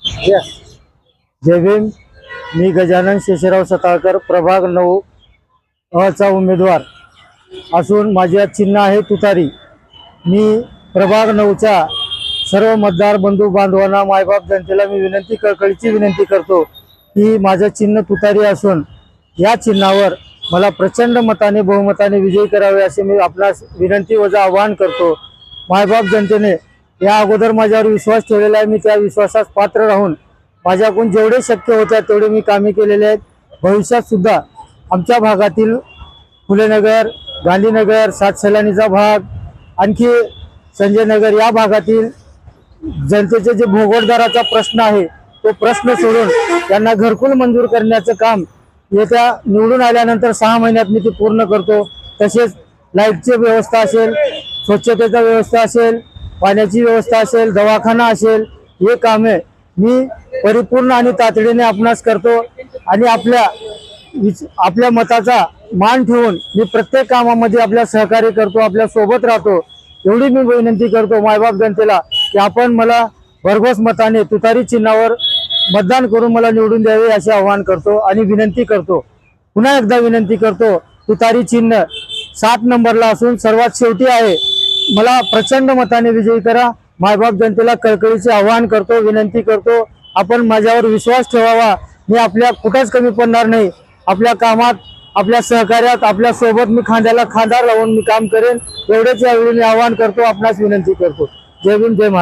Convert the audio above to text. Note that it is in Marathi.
जय भीम। मी गजानन शेषराव सताळकर, प्रभाग 9 चा उमेदवार असून माझे चिन्ह आहे तुतारी। मी प्रभाग 9च्या सर्व मतदार बंधू बांधवांना, मायबाप जनतेला मी कळकळीची विनंती करतो की माझे चिन्ह तुतारी असून या चिन्हावर मला प्रचंड मताने, बहुमताने विजयी करावे असे मी आपणास विनंती व आवाहन करतो। मायबाप जनतेने या अगोदर माझ्यावर विश्वास ठेवलेला आहे। मी त्या विश्वासास पात्र राहून माझ्याकडून जेवढे शक्य होते तेवढे मी कामे केलेले आहेत। भविष्यात सुद्धा आमच्या भागातील फुलेनगर, गांधीनगर, सातसैलानीचा भाग, आणखी संजय नगर या भागातील जनतेचे जे भोगोटदाराचा प्रश्न आहे तो प्रश्न सोडून त्यांना घरकुल मंजूर करण्याचं काम येत्या निवडून आल्यानंतर 6 महिन्यात मी ते पूर्ण करतो। तसेच लाईटची व्यवस्था असेल, स्वच्छतेची व्यवस्था असेल, पाण्याची व्यवस्था असेल, दवाखाना असेल, हे कामे मी परिपूर्ण आणि तातडीने आपणास करतो आणि आपल्या मताचा मान ठेवून मी प्रत्येक कामामध्ये आपल्या सहकार्य करतो, आपल्या सोबत राहतो। एवढी मी विनंती करतो मायबाप जनतेला की आपण मला भरघोस मताने तुतारी चिन्हावर मतदान करून मला निवडून द्यावे असे आवाहन करतो आणि विनंती करतो। पुन्हा एकदा विनंती करतो, तुतारी चिन्ह 7 नंबरला असून सर्वात शेवटी आहे। मला प्रचंड मताने विजयी करा। मायबाप जनतेला कळकळीचे आवाहन करतो, विनंती करतो, आपण माझ्यावर विश्वास ठेवावा। मी आपल्या कुठेच कमी पडणार नाही। आपल्या कामात, आपल्या सहकार्यात, आपल्या सोबत मी खांद्याला खांदा लावून मी काम करेन। एवढेच यावेळी मी आवाहन करतो, आपणास विनंती करतो। जय भीम, जय महाराष्ट्र।